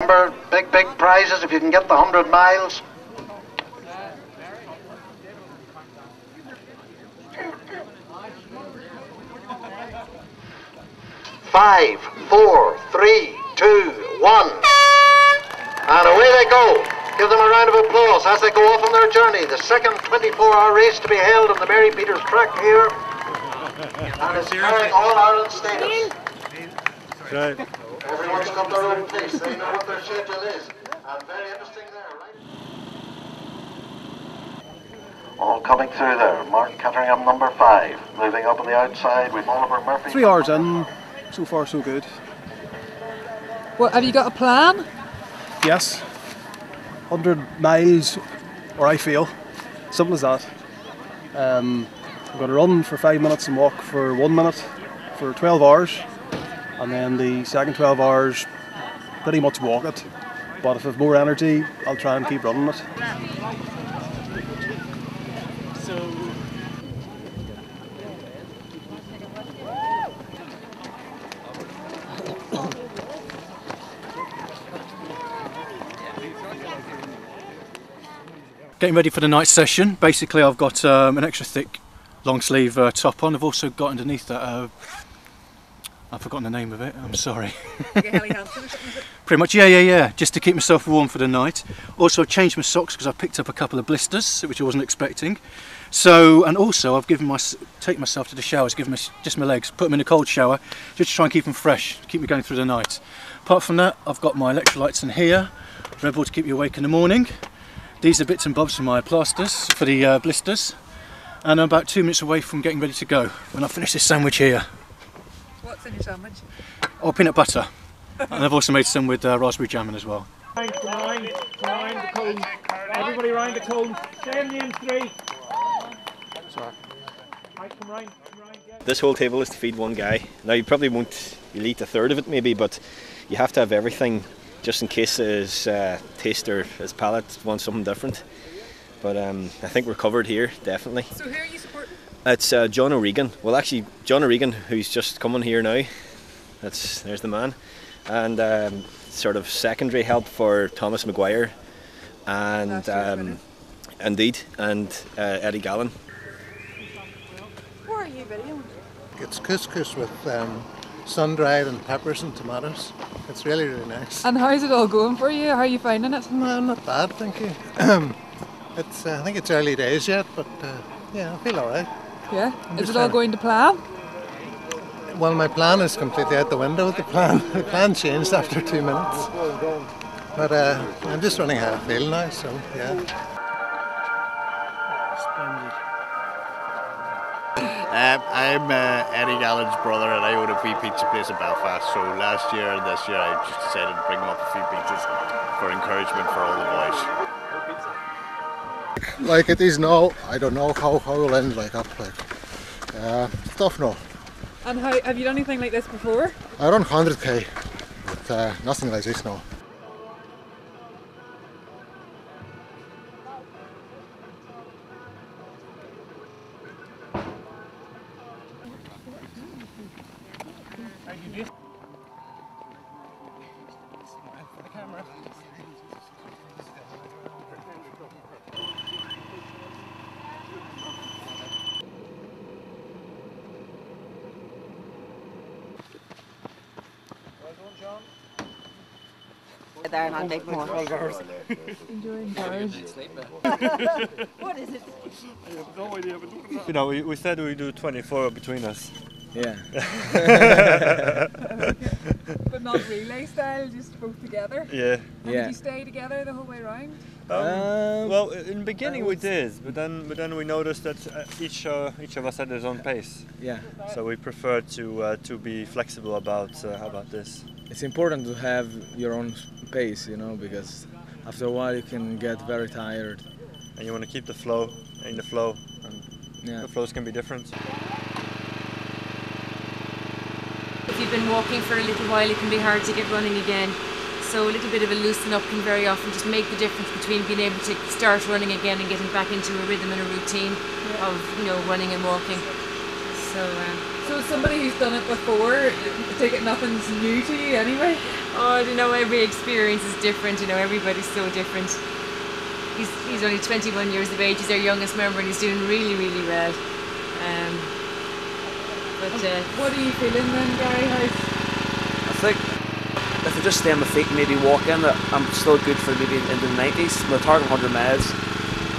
Remember, big prizes if you can get the 100 miles. Five, four, three, two, one. And away they go. Give them a round of applause as they go off on their journey. The second 24-hour race to be held on the Mary Peters track here. And it's carrying all Ireland status. Right. Everyone's got their own place. They know what their schedule is. And very interesting there, right? All coming through there. Mark Ketteringham, number 5. Moving up on the outside with Oliver Murphy. 3 hours in. So far, so good. Well, have you got a plan? Yes. 100 miles, or I feel. Simple as that. I'm going to run for 5 minutes and walk for 1 minute for 12 hours. And then the second 12 hours, pretty much walk it. But if I have more energy, I'll try and keep running it. Getting ready for the night session. Basically I've got an extra thick long sleeve top on. I've also got underneath that, I've forgotten the name of it, I'm sorry. Like a Helly Hansen or something, is it? Pretty much, yeah, just to keep myself warm for the night. Also I've changed my socks because I picked up a couple of blisters, which I wasn't expecting. So, and also I've taken myself to the showers, given just my legs, put them in a cold shower, just to try and keep them fresh, keep me going through the night. Apart from that, I've got my electrolytes in here, Red Bull to keep you awake in the morning. These are bits and bobs for my plasters, for the blisters. And I'm about 2 minutes away from getting ready to go when I finish this sandwich here. What's in your sandwich? Oh, peanut butter. And I've also made some with raspberry jam in as well. Round the cone. Everybody round the cone. 70 and 3. Sorry. Right, come round. This whole table is to feed one guy. Now you'll eat a third of it maybe, but you have to have everything just in case his taste or his palate wants something different. But I think we're covered here, definitely. So who are you supporting? It's John O'Regan. Well, actually, John O'Regan, who's just coming here now. There's the man. And sort of secondary help for Thomas Maguire and Indeed, and Eddie Gallen. Where are you videoing? It's couscous with sun-dried and peppers and tomatoes. It's really nice. And how's it all going for you? How are you finding it? No, not bad, thank you. I think it's early days yet, but yeah, I feel alright. Yeah? Is it all going to plan? Well, my plan is completely out the window. The plan changed after 2 minutes. But I'm just running how I feel now, so yeah. I'm Eddie Gallen's brother and I own a free pizza place in Belfast. So last year and this year I just decided to bring them up a few pizzas for encouragement for all the boys. Like it is now, I don't know how it'll end tough now. And how have you done anything like this before? I run 100k, but nothing like this now. There and I'll make more. Enjoying garage. What is it? I have no idea. You know, we said we do 24 between us. Yeah. But not relay style, just both together? Yeah. And did you stay together the whole way around? Well, in the beginning we did, but then we noticed that each of us had his own pace. Yeah. So we prefer to be flexible about this. It's important to have your own pace, you know, because after a while you can get very tired. And you want to keep the flow, and Yeah. the flows can be different. If you've been walking for a little while, it can be hard to get running again. So a little bit of a loosen up can very often just make the difference between being able to start running again and getting back into a rhythm and a routine of, you know, running and walking. So So as somebody who's done it before, I take it nothing's new to you anyway? Oh, you know, every experience is different, you know, everybody's so different. He's only 21 years of age, he's our youngest member and he's doing really, really well. What are you feeling then, Gary? I think if I just stay on my feet and maybe walk in, I'm still good for maybe into the 90s. My target 100 miles,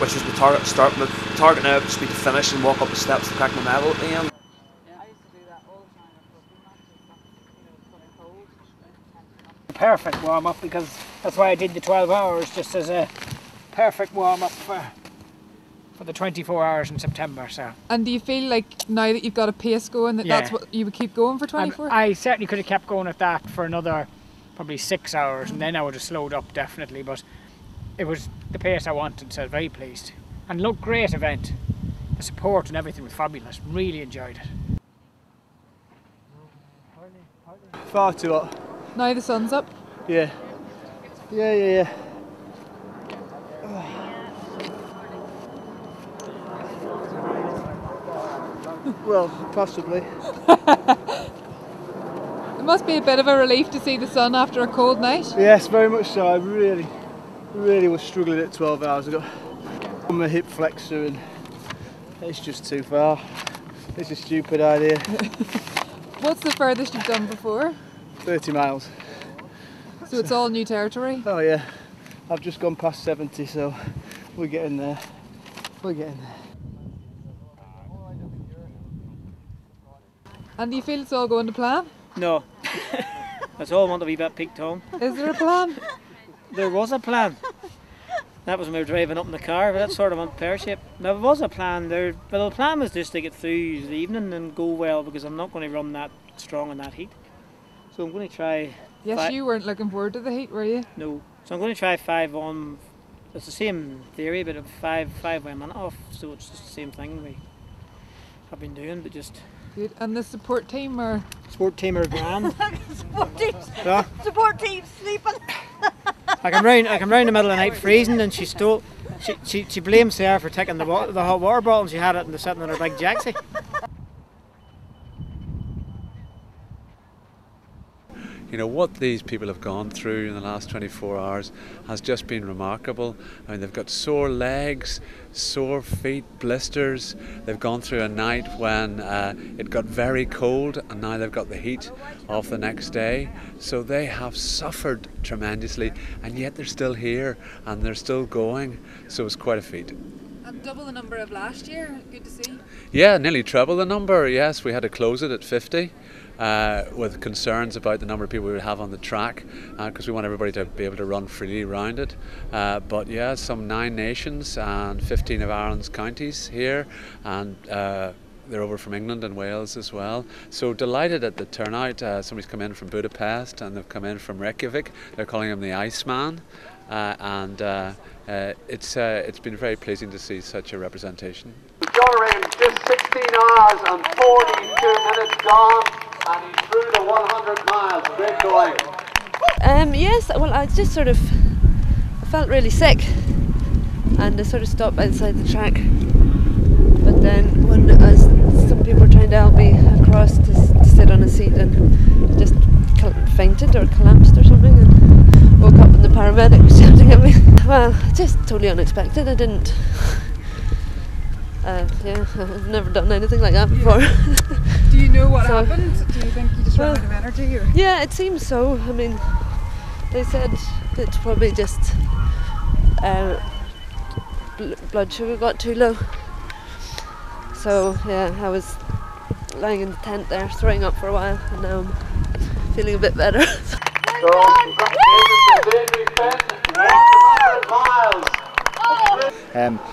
which is my target start. My target now would just be to finish and walk up the steps to crack my medal at the end. Perfect warm up, because that's why I did the 12 hours, just as a perfect warm up for the 24 hours in September. So. And do you feel like now that you've got a pace going that that's what you would keep going for 24? I certainly could have kept going at that for another probably 6 hours, and then I would have slowed up definitely, but it was the pace I wanted, so I was very pleased. And look, great event. The support and everything was fabulous. Really enjoyed it. Far too hot. Now the sun's up? Yeah. Yeah. Well, possibly. It must be a bit of a relief to see the sun after a cold night. Yes, very much so. I really was struggling at 12 hours ago. On my hip flexor and it's just too far. It's a stupid idea. What's the furthest you've done before? 30 miles. So it's all new territory? Oh yeah. I've just gone past 70, so we're getting there. We're getting there. And do you feel it's all going to plan? No. That's all I want to be about peaked home. Is there a plan? There was a plan. That was when we were driving up in the car, but that's sort of on pear-shaped. Now, there was a plan there, but the plan was just to get through the evening and go well, because I'm not going to run that strong in that heat. So I'm going to try... Yes, you weren't looking forward to the heat, were you? No. So I'm going to try 5 on... It's the same theory, but 5 by a minute off, so it's just the same thing we have been doing, but just... Good. And the support team are... Support team are grand. Support team sleeping. I come round the middle of the night freezing, and she blames Sarah for taking the hot water bottle, and she had it and sitting in her big jacksie. You know, what these people have gone through in the last 24 hours has just been remarkable. I mean, they've got sore legs, sore feet, blisters. They've gone through a night when it got very cold, and now they've got the heat of the next day. So they have suffered tremendously, and yet they're still here and they're still going. So it's quite a feat. And double the number of last year. Good to see. Yeah, nearly treble the number. Yes, we had to close it at 50. With concerns about the number of people we would have on the track, because we want everybody to be able to run freely around it. But yeah, some 9 nations and 15 of Ireland's counties here, and they're over from England and Wales as well. So delighted at the turnout. Somebody's come in from Budapest and they've come in from Reykjavik. They're calling him the Iceman. It's been very pleasing to see such a representation. During just 16 hours and 42 minutes gone, and he's through the 100 miles. Great going. Yes, well, I felt really sick, and I sort of stopped outside the track. But then, when some people were trying to help me across to sit on a seat, and just fainted or collapsed or something, and woke up and the paramedic was shouting at me. Well, just totally unexpected. I didn't. I've never done anything like that before. Do you know what happened? Do you think you just ran out of energy? Or? Yeah, it seems so. I mean, they said it's probably just blood sugar got too low. So yeah, I was lying in the tent there, throwing up for a while, and now I'm feeling a bit better.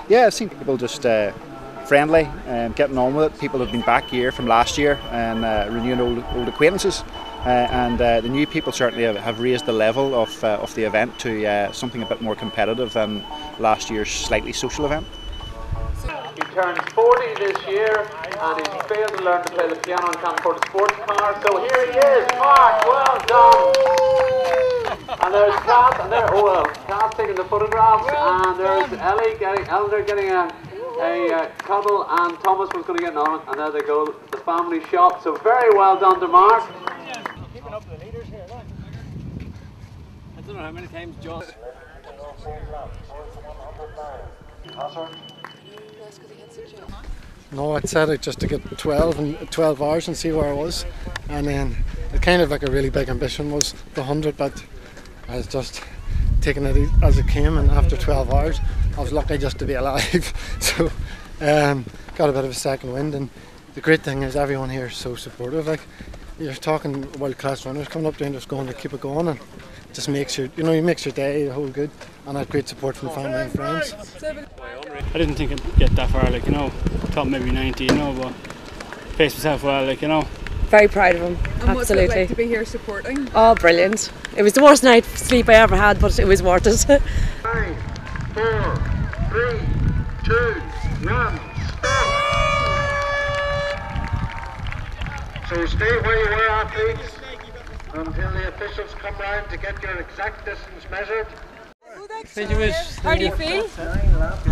Yeah, I've seen people just friendly, getting on with it. People have been back here from last year and renewing old acquaintances. And the new people certainly have raised the level of the event to something a bit more competitive than last year's slightly social event. He turns 40 this year, and he's failed to learn to play the piano and can't afford a sports car. So here he is, Mark. Well done. And there's Kat, and Kat's taking the photographs, and there's Ellie getting a Connell and Thomas was going to get on, and there they go, the family shot. So very well done to Mark. Keeping up with the leaders here, look. I don't know how many times John. No, I'd set it just to get 12 hours and see where I was, and then it kind of like a really big ambition was the 100, but I was just taking it as it came, and after 12 hours I was lucky just to be alive. So got a bit of a second wind, and the great thing is everyone here is so supportive. Like, you're talking world-class runners coming up there and just going to keep it going, and it just makes your, you makes your day the whole good, and I had great support from family and friends. I didn't think I'd get that far, like, thought maybe 90, but paced myself well, like, Very proud of him, and absolutely. what's it like to be here supporting? Oh, brilliant. It was the worst night's sleep I ever had, but it was worth it. 5, 4, 3, 2, 1, stop! So stay where you are, athletes, until the officials come round to get your exact distance measured. How do you feel?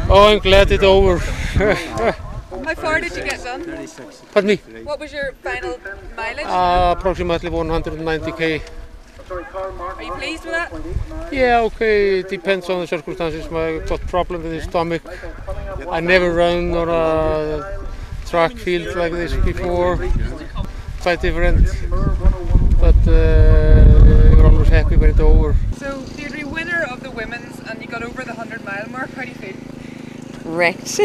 Oh, I'm glad it's over. How far did you get done? Pardon me? What was your final mileage? Approximately 190k. Are you pleased with that? Yeah, okay, it depends on the circumstances. I got problem with the stomach. I never run on a track field like this before. Quite different, but we're always happy when it's over. So you're the winner of the women's and you got over the 100-mile mark. How do you feel? Wrecked.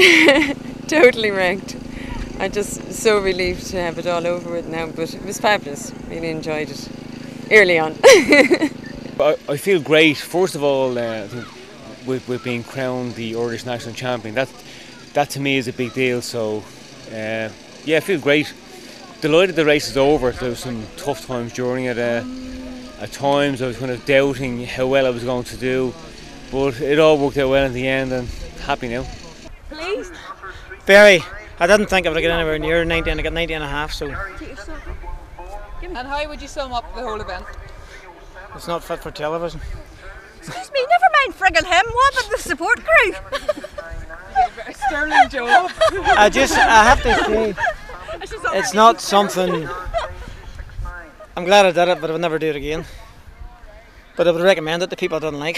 Totally wrecked. I'm just so relieved to have it all over with now, but it was fabulous. Really enjoyed it early on. I feel great. First of all, I think with being crowned the Irish national champion, that to me is a big deal. So yeah, I feel great. Delighted the race is over. There was some tough times during it. At times I was kind of doubting how well I was going to do, but it all worked out well in the end, and happy now. Pleased? Very. I didn't think I would get anywhere near 90, and I got 90 and a half, so And how would you sum up the whole event? it's not fit for television. Excuse me, never mind frigging him, what about the support crew? A sterling job. I have to say, it's not something, I'm glad I did it, but I would never do it again. But I would recommend it to people I don't like.